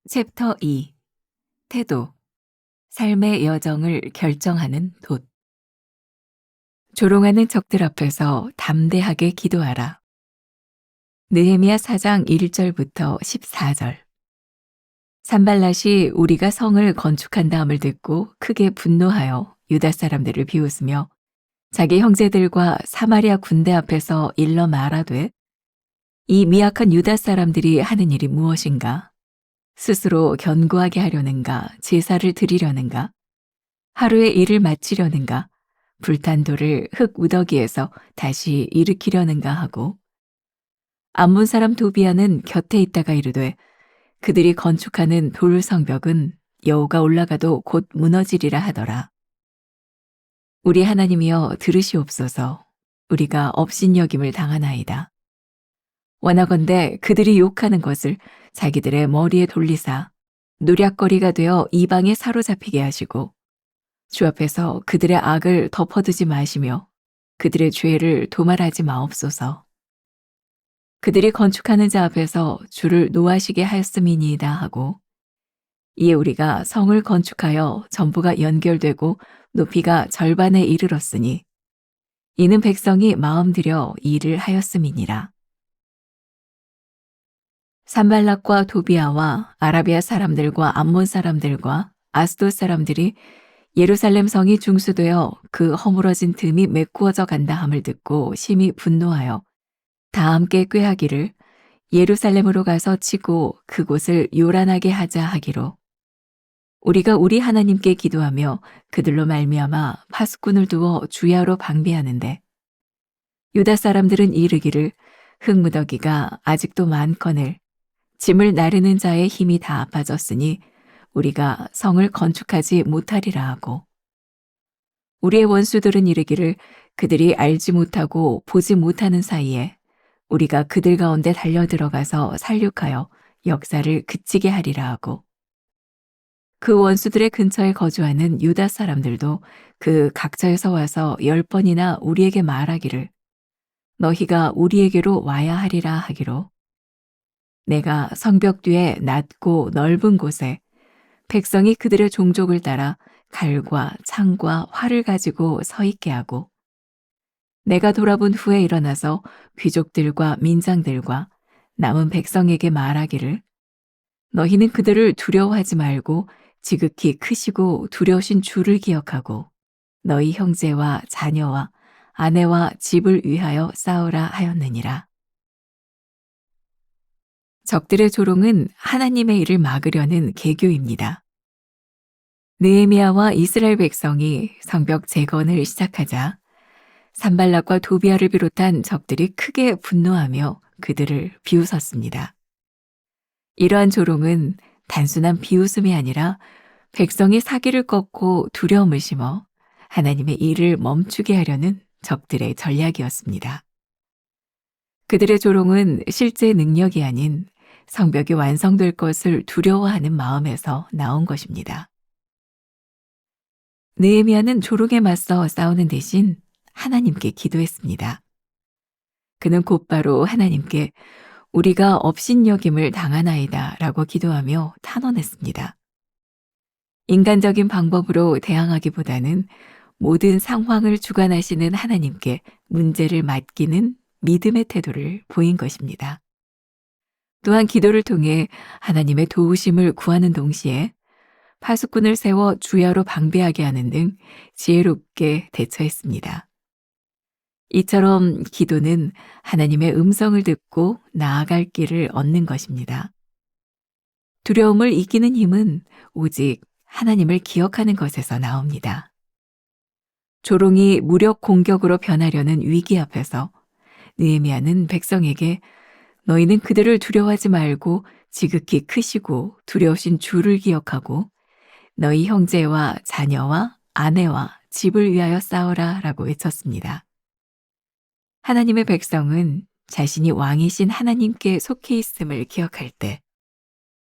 챕터 2. 태도. 삶의 여정을 결정하는 돛. 조롱하는 적들 앞에서 담대하게 기도하라. 느헤미야 4장 1절부터 14절. 산발랏이 우리가 성을 건축한다함을 듣고 크게 분노하여 유다 사람들을 비웃으며 자기 형제들과 사마리아 군대 앞에서 일러 말하되, 이 미약한 유다 사람들이 하는 일이 무엇인가? 스스로 견고하게 하려는가? 제사를 드리려는가? 하루의 일을 마치려는가? 불탄 돌을 흙 우더기에서 다시 일으키려는가 하고, 암몬 사람 도비아는 곁에 있다가 이르되, 그들이 건축하는 돌 성벽은 여호가 올라가도 곧 무너지리라 하더라. 우리 하나님이여 들으시옵소서. 우리가 업신여김을 당하나이다. 원하건대 그들이 욕하는 것을 자기들의 머리에 돌리사 노략거리가 되어 이방에 사로잡히게 하시고, 주 앞에서 그들의 악을 덮어두지 마시며 그들의 죄를 도말하지 마옵소서. 그들이 건축하는 자 앞에서 주를 노하시게 하였음이니이다 하고, 이에 우리가 성을 건축하여 전부가 연결되고 높이가 절반에 이르렀으니 이는 백성이 마음 들여 일을 하였음이니라. 산발락과 도비아와 아라비아 사람들과 암몬 사람들과 아스돗 사람들이 예루살렘 성이 중수되어 그 허물어진 틈이 메꾸어져 간다 함을 듣고 심히 분노하여 다 함께 꾀하기를 예루살렘으로 가서 치고 그곳을 요란하게 하자 하기로, 우리가 우리 하나님께 기도하며 그들로 말미암아 파수꾼을 두어 주야로 방비하는데, 유다 사람들은 이르기를 흙무더기가 아직도 많거늘 짐을 나르는 자의 힘이 다 아파졌으니 우리가 성을 건축하지 못하리라 하고, 우리의 원수들은 이르기를 그들이 알지 못하고 보지 못하는 사이에 우리가 그들 가운데 달려들어가서 살육하여 역사를 그치게 하리라 하고, 그 원수들의 근처에 거주하는 유다 사람들도 그 각처에서 와서 10번이나 우리에게 말하기를 너희가 우리에게로 와야 하리라 하기로, 내가 성벽 뒤에 낮고 넓은 곳에 백성이 그들의 종족을 따라 칼과 창과 활을 가지고 서 있게 하고, 내가 돌아본 후에 일어나서 귀족들과 민장들과 남은 백성에게 말하기를 너희는 그들을 두려워하지 말고 지극히 크시고 두려우신 주를 기억하고 너희 형제와 자녀와 아내와 집을 위하여 싸우라 하였느니라. 적들의 조롱은 하나님의 일을 막으려는 계교입니다. 느헤미야와 이스라엘 백성이 성벽 재건을 시작하자 산발락과 도비아를 비롯한 적들이 크게 분노하며 그들을 비웃었습니다. 이러한 조롱은 단순한 비웃음이 아니라 백성이 사기를 꺾고 두려움을 심어 하나님의 일을 멈추게 하려는 적들의 전략이었습니다. 그들의 조롱은 실제 능력이 아닌 성벽이 완성될 것을 두려워하는 마음에서 나온 것입니다. 느헤미야는 조롱에 맞서 싸우는 대신 하나님께 기도했습니다. 그는 곧바로 하나님께 우리가 업신여김을 당하나이다 라고 기도하며 탄원했습니다. 인간적인 방법으로 대항하기보다는 모든 상황을 주관하시는 하나님께 문제를 맡기는 믿음의 태도를 보인 것입니다. 또한 기도를 통해 하나님의 도우심을 구하는 동시에 파수꾼을 세워 주야로 방비하게 하는 등 지혜롭게 대처했습니다. 이처럼 기도는 하나님의 음성을 듣고 나아갈 길을 얻는 것입니다. 두려움을 이기는 힘은 오직 하나님을 기억하는 것에서 나옵니다. 조롱이 무력 공격으로 변하려는 위기 앞에서 느헤미야는 백성에게 너희는 그들을 두려워하지 말고 지극히 크시고 두려우신 주를 기억하고 너희 형제와 자녀와 아내와 집을 위하여 싸워라 라고 외쳤습니다. 하나님의 백성은 자신이 왕이신 하나님께 속해 있음을 기억할 때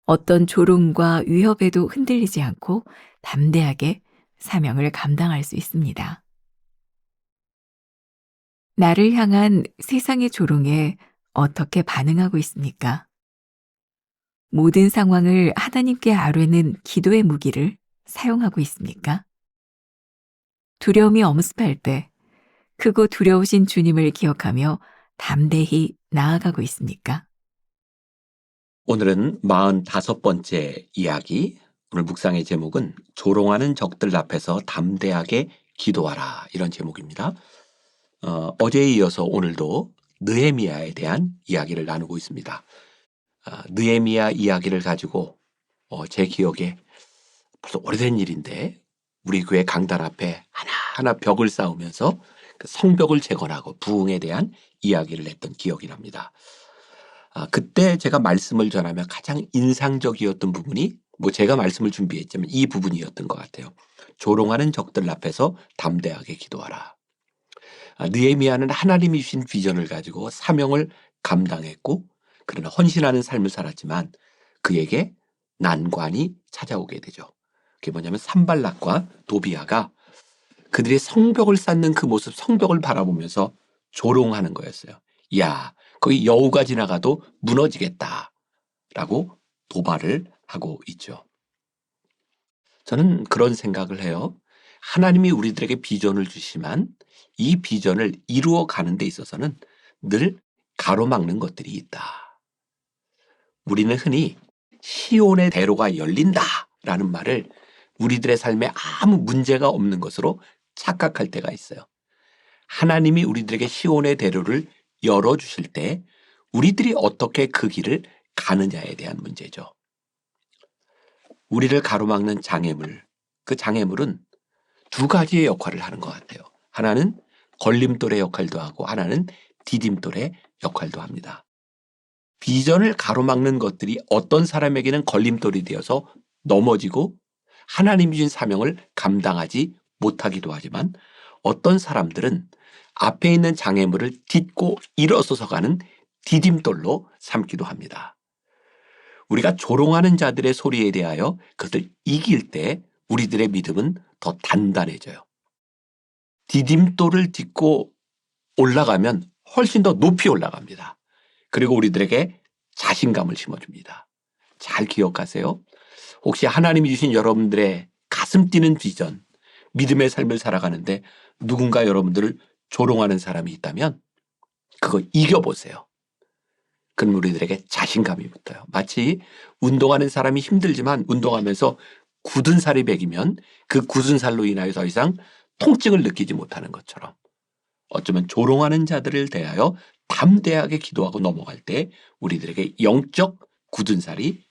어떤 조롱과 위협에도 흔들리지 않고 담대하게 사명을 감당할 수 있습니다. 나를 향한 세상의 조롱에 어떻게 반응하고 있습니까? 모든 상황을 하나님께 아뢰는 기도의 무기를 사용하고 있습니까? 두려움이 엄습할 때 크고 두려우신 주님을 기억하며 담대히 나아가고 있습니까? 오늘은 45번째 이야기, 오늘 묵상의 제목은 조롱하는 적들 앞에서 담대하게 기도하라, 이런 제목입니다. 어제에 이어서 오늘도 느헤미야에 대한 이야기를 나누고 있습니다. 느헤미야 이야기를 가지고 제 기억에 벌써 오래된 일인데 우리 교회 강단 앞에 하나하나 벽을 쌓으면서 그 성벽을 재건하고 부흥에 대한 이야기를 했던 기억이 납니다. 그때 제가 말씀을 전하며 가장 인상적이었던 부분이 제가 말씀을 준비했지만 이 부분이었던 것 같아요. 조롱하는 적들 앞에서 담대하게 기도하라. 느헤미야는 하나님이 주신 비전을 가지고 사명을 감당했고 그러나 헌신하는 삶을 살았지만 그에게 난관이 찾아오게 되죠. 그게 뭐냐면 산발락과 도비아가 그들이 성벽을 쌓는 그 모습, 성벽을 바라보면서 조롱하는 거였어요. 야, 거기 여우가 지나가도 무너지겠다라고 도발을 하고 있죠. 저는 그런 생각을 해요. 하나님이 우리들에게 비전을 주시만 이 비전을 이루어 가는 데 있어서는 늘 가로막는 것들이 있다. 우리는 흔히 시온의 대로가 열린다라는 말을 우리들의 삶에 아무 문제가 없는 것으로 착각할 때가 있어요. 하나님이 우리들에게 시온의 대로를 열어주실 때 우리들이 어떻게 그 길을 가느냐에 대한 문제죠. 우리를 가로막는 장애물, 그 장애물은 두 가지의 역할을 하는 것 같아요. 하나는 걸림돌의 역할도 하고 하나는 디딤돌의 역할도 합니다. 비전을 가로막는 것들이 어떤 사람에게는 걸림돌이 되어서 넘어지고 하나님이 주신 사명을 감당하지 못하기도 하지만 어떤 사람들은 앞에 있는 장애물을 딛고 일어서서 가는 디딤돌로 삼기도 합니다. 우리가 조롱하는 자들의 소리에 대하여 그것을 이길 때 우리들의 믿음은 더 단단해져요. 디딤돌을 딛고 올라가면 훨씬 더 높이 올라갑니다. 그리고 우리들에게 자신감을 심어줍니다. 잘 기억하세요. 혹시 하나님이 주신 여러분들의 가슴 뛰는 비전, 믿음의 삶을 살아가는데 누군가 여러분들을 조롱하는 사람이 있다면 그거 이겨보세요. 그럼 우리들에게 자신감이 붙어요. 마치 운동하는 사람이 힘들지만 운동하면서 굳은 살이 배기면 그 굳은 살로 인하여 더 이상 통증을 느끼지 못하는 것처럼 어쩌면 조롱하는 자들을 대하여 담대하게 기도하고 넘어갈 때 우리들에게 영적 굳은 살이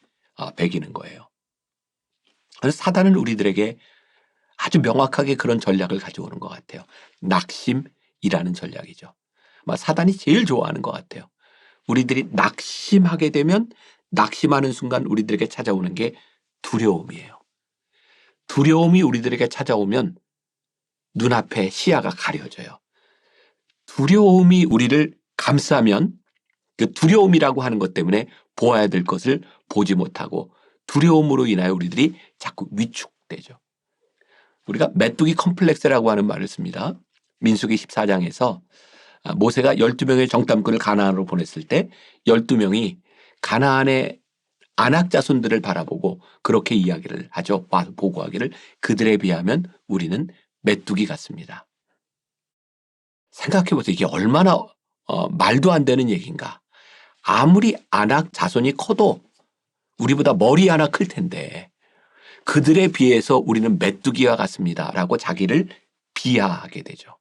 배기는 거예요. 그래서 사단은 우리들에게 아주 명확하게 그런 전략을 가져오는 것 같아요. 낙심이라는 전략이죠. 사단이 제일 좋아하는 것 같아요. 우리들이 낙심하게 되면 낙심하는 순간 우리들에게 찾아오는 게 두려움이에요. 두려움이 우리들에게 찾아오면 눈앞에 시야가 가려져요. 두려움이 우리를 감싸면 그 두려움이라고 하는 것 때문에 보아야 될 것을 보지 못하고 두려움으로 인하여 우리들이 자꾸 위축되죠. 우리가 메뚜기 컴플렉스라고 하는 말을 씁니다. 민수기 14장에서 모세가 12명의 정탐꾼을 가나안으로 보냈을 때 12명이 가나안의 안악 자손들을 바라보고 그렇게 이야기를 하죠. 보고하기를 그들에 비하면 우리는 메뚜기 같습니다. 생각해 보세요. 이게 얼마나 말도 안 되는 얘기인가. 아무리 안악 자손이 커도 우리보다 머리 하나 클 텐데 그들에 비해서 우리는 메뚜기와 같습니다. 라고 자기를 비하하게 되죠.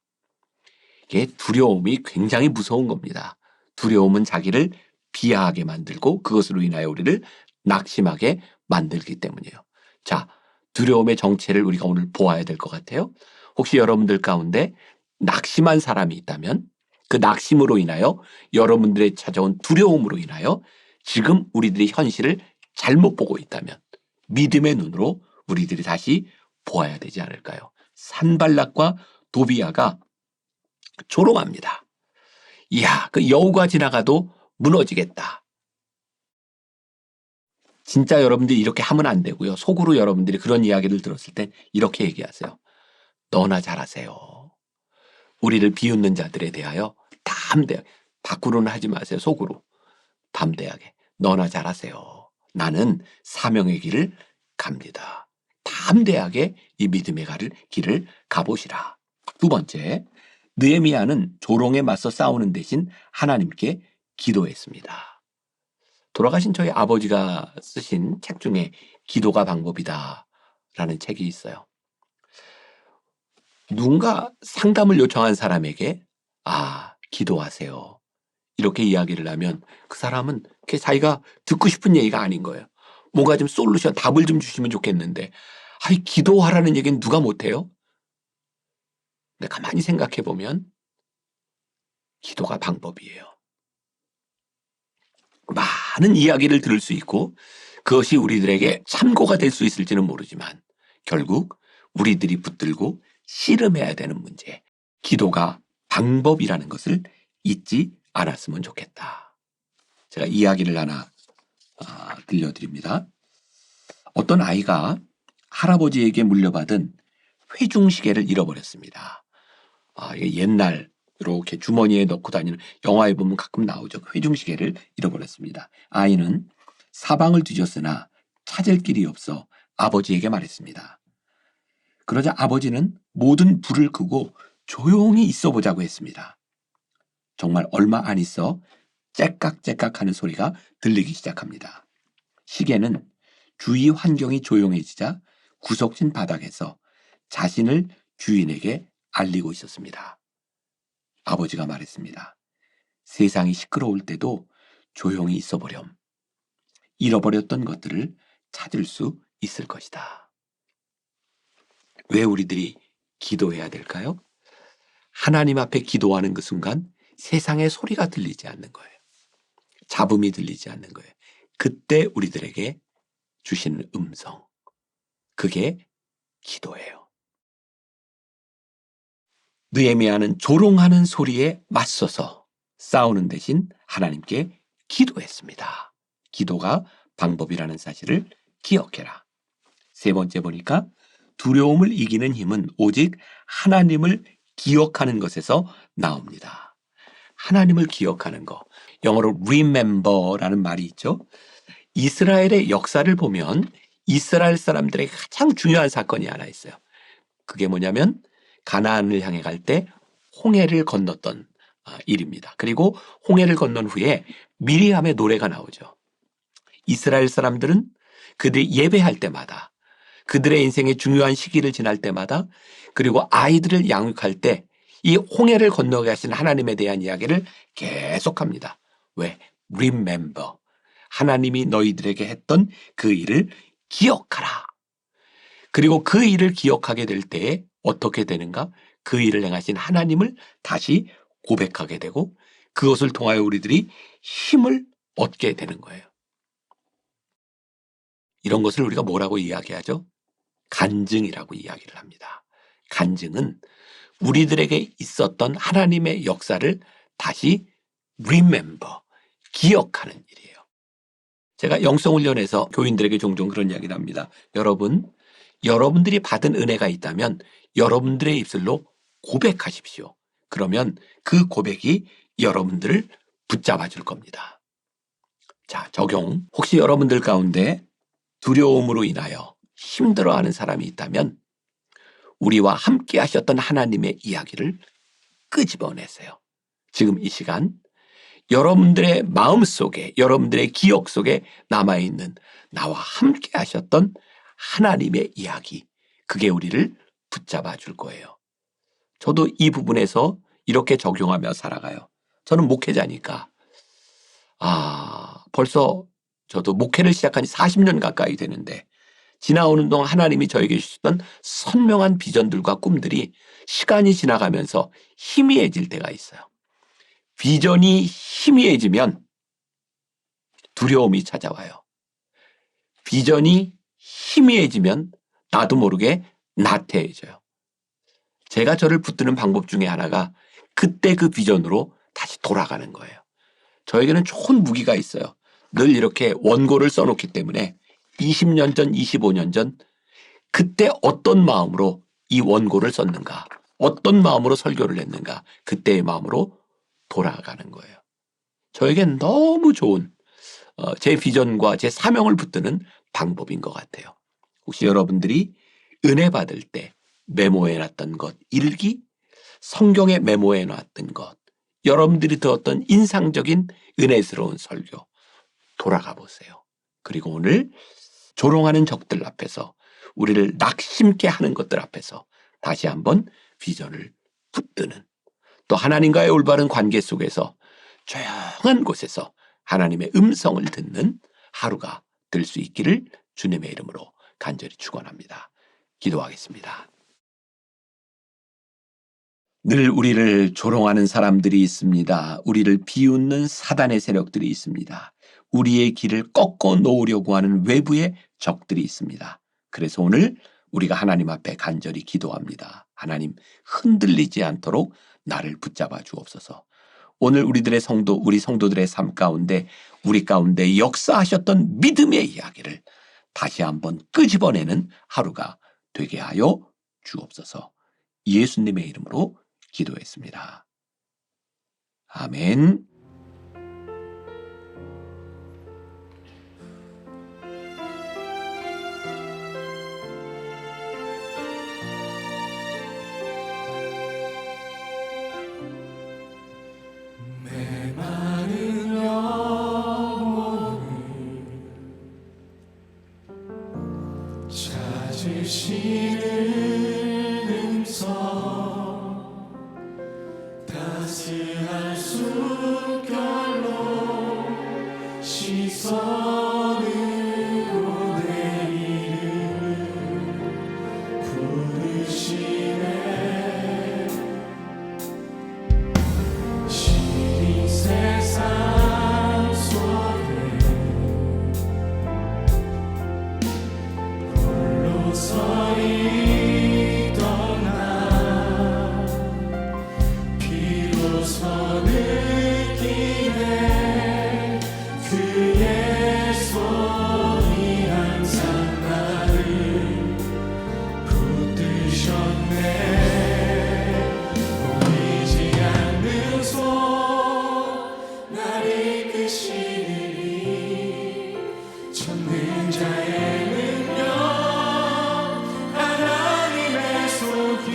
이게 두려움이 굉장히 무서운 겁니다. 두려움은 자기를 비하하게 만들고 그것으로 인하여 우리를 낙심하게 만들기 때문이에요. 자, 두려움의 정체를 우리가 오늘 보아야 될 것 같아요. 혹시 여러분들 가운데 낙심한 사람이 있다면 그 낙심으로 인하여 여러분들의 찾아온 두려움으로 인하여 지금 우리들이 현실을 잘못 보고 있다면 믿음의 눈으로 우리들이 다시 보아야 되지 않을까요? 산발락과 도비아가 조롱합니다. 이야, 그 여우가 지나가도 무너지겠다. 진짜 여러분들이 이렇게 하면 안 되고요. 속으로 여러분들이 그런 이야기를 들었을 때 이렇게 얘기하세요. 너나 잘하세요. 우리를 비웃는 자들에 대하여 담대하게, 밖으로는 하지 마세요. 속으로 담대하게. 너나 잘하세요. 나는 사명의 길을 갑니다. 담대하게 이 믿음의 길을 가보시라. 두 번째, 느헤미야는 조롱에 맞서 싸우는 대신 하나님께 기도했습니다. 돌아가신 저희 아버지가 쓰신 책 중에 기도가 방법이다 라는 책이 있어요. 누군가 상담을 요청한 사람에게 기도하세요. 이렇게 이야기를 하면 그 사람은 자기가 듣고 싶은 얘기가 아닌 거예요. 뭔가 좀 솔루션, 답을 좀 주시면 좋겠는데 기도하라는 얘기는 누가 못해요? 근데 가만히 생각해 보면 기도가 방법이에요. 많은 이야기를 들을 수 있고 그것이 우리들에게 참고가 될 수 있을지는 모르지만 결국 우리들이 붙들고 씨름해야 되는 문제, 기도가 방법이라는 것을 잊지 않았으면 좋겠다. 제가 이야기를 하나 들려드립니다. 어떤 아이가 할아버지에게 물려받은 회중시계를 잃어버렸습니다. 이게 옛날 이렇게 주머니에 넣고 다니는 영화에 보면 가끔 나오죠. 회중시계를 잃어버렸습니다. 아이는 사방을 뒤졌으나 찾을 길이 없어 아버지에게 말했습니다. 그러자 아버지는 모든 불을 끄고 조용히 있어 보자고 했습니다. 정말 얼마 안 있어 째깍째깍 하는 소리가 들리기 시작합니다. 시계는 주위 환경이 조용해지자 구석진 바닥에서 자신을 주인에게 알리고 있었습니다. 아버지가 말했습니다. 세상이 시끄러울 때도 조용히 있어 보렴. 잃어버렸던 것들을 찾을 수 있을 것이다. 왜 우리들이 기도해야 될까요? 하나님 앞에 기도하는 그 순간 세상의 소리가 들리지 않는 거예요. 잡음이 들리지 않는 거예요. 그때 우리들에게 주시는 음성, 그게 기도예요. 느헤미야는 조롱하는 소리에 맞서서 싸우는 대신 하나님께 기도했습니다. 기도가 방법이라는 사실을 기억해라. 세 번째 보니까 두려움을 이기는 힘은 오직 하나님을 기억하는 것에서 나옵니다. 하나님을 기억하는 것. 영어로 remember라는 말이 있죠. 이스라엘의 역사를 보면 이스라엘 사람들에게 가장 중요한 사건이 하나 있어요. 그게 뭐냐면 가나안을 향해 갈 때 홍해를 건넜던 일입니다. 그리고 홍해를 건넌 후에 미리암의 노래가 나오죠. 이스라엘 사람들은 그들이 예배할 때마다 그들의 인생의 중요한 시기를 지날 때마다 그리고 아이들을 양육할 때 이 홍해를 건너게 하신 하나님에 대한 이야기를 계속합니다. 왜? Remember. 하나님이 너희들에게 했던 그 일을 기억하라. 그리고 그 일을 기억하게 될 때에 어떻게 되는가? 그 일을 행하신 하나님을 다시 고백하게 되고 그것을 통하여 우리들이 힘을 얻게 되는 거예요. 이런 것을 우리가 뭐라고 이야기하죠? 간증이라고 이야기를 합니다. 간증은 우리들에게 있었던 하나님의 역사를 다시 remember, 기억하는 일이에요. 제가 영성훈련에서 교인들에게 종종 그런 이야기를 합니다. 여러분들이 받은 은혜가 있다면 여러분들의 입술로 고백하십시오. 그러면 그 고백이 여러분들을 붙잡아 줄 겁니다. 자, 적용. 혹시 여러분들 가운데 두려움으로 인하여 힘들어하는 사람이 있다면 우리와 함께 하셨던 하나님의 이야기를 끄집어내세요. 지금 이 시간 여러분들의 마음속에 여러분들의 기억 속에 남아있는 나와 함께 하셨던 하나님의 이야기, 그게 우리를 붙잡아 줄 거예요. 저도 이 부분에서 이렇게 적용하며 살아가요. 저는 목회자니까 벌써 저도 목회를 시작한 지 40년 가까이 되는데 지나오는 동안 하나님이 저에게 주셨던 선명한 비전들과 꿈들이 시간이 지나가면서 희미해질 때가 있어요. 비전이 희미해지면 두려움이 찾아와요. 비전이 희미해지면 나도 모르게 나태해져요. 제가 저를 붙드는 방법 중에 하나가 그때 그 비전으로 다시 돌아가는 거예요. 저에게는 좋은 무기가 있어요. 늘 이렇게 원고를 써놓기 때문에 20년 전, 25년 전 그때 어떤 마음으로 이 원고를 썼는가, 어떤 마음으로 설교를 했는가, 그때의 마음으로 돌아가는 거예요. 저에겐 너무 좋은 제 비전과 제 사명을 붙드는 방법인 것 같아요. 혹시 여러분들이 은혜 받을 때 메모해놨던 것, 일기, 성경에 메모해놨던 것, 여러분들이 들었던 인상적인 은혜스러운 설교 돌아가 보세요. 그리고 오늘 조롱하는 적들 앞에서 우리를 낙심케 하는 것들 앞에서 다시 한번 비전을 붙드는, 또 하나님과의 올바른 관계 속에서 조용한 곳에서 하나님의 음성을 듣는 하루가 될 수 있기를 주님의 이름으로 간절히 축원합니다. 기도하겠습니다. 늘 우리를 조롱하는 사람들이 있습니다. 우리를 비웃는 사단의 세력들이 있습니다. 우리의 길을 꺾어 놓으려고 하는 외부의 적들이 있습니다. 그래서 오늘 우리가 하나님 앞에 간절히 기도합니다. 하나님, 흔들리지 않도록 나를 붙잡아 주옵소서. 오늘 우리들의 성도, 우리 성도들의 삶 가운데 우리 가운데 역사하셨던 믿음의 이야기를 다시 한번 끄집어내는 하루가 되게 하여 주옵소서. 예수님의 이름으로 기도했습니다. 아멘. 메마른 영혼을 찾으시는 음성, 따스한 숨결로 시선으로 내 이름을 부르시네. 시린 세상 속에 홀로 서 있던 나 비로소 느끼네. 그의 손이 항상 나를 붙드셨네. 보이지 않는 손 날 이끄시니 전능자의 능력 하나님의 손길.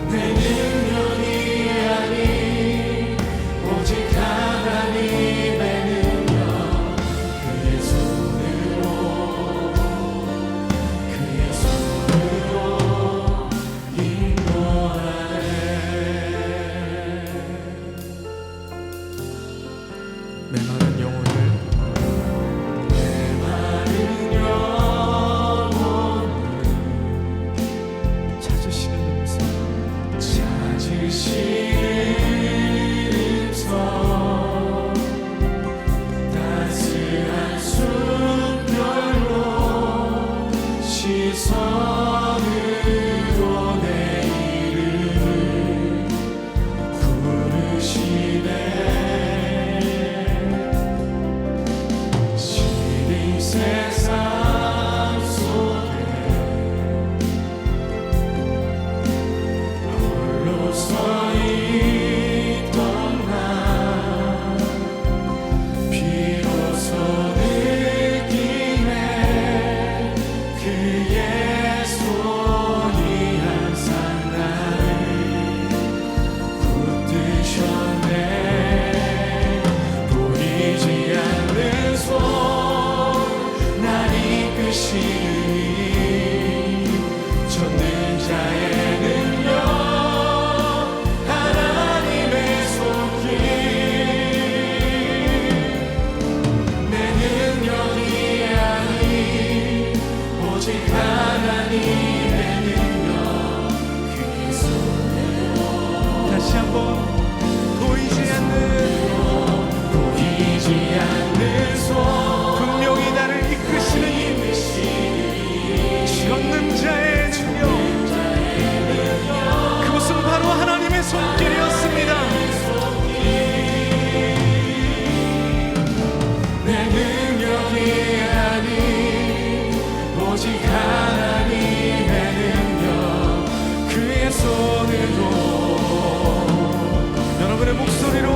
내 능력이 아닌 오직 하나님의 능력, 그의 손으로 인도하네. 메마른 영혼을 찾으시는 음성, 따스한 숨결로 시선으로 내 이름을 부르시네. 시린 세상 속에 홀로 서 있던 나 비로소 느끼네. 그의 손이 항상 나를 붙드셨네. 보이지 않는 손 날 이끄시니 전능자의 능력 하나님의 손길. 내 능력이 아닌 오직 하나님의 능력, 그의 손으로. 다시 한번 보이지 않는 손 분명히 나를 이끄시는 전능자의 능력, 그것은 바로 하나님의 손길이었습니다. 내 능력이 아닌 오직 하나님의 능력, 그의 손으로. 여러분의 목소리로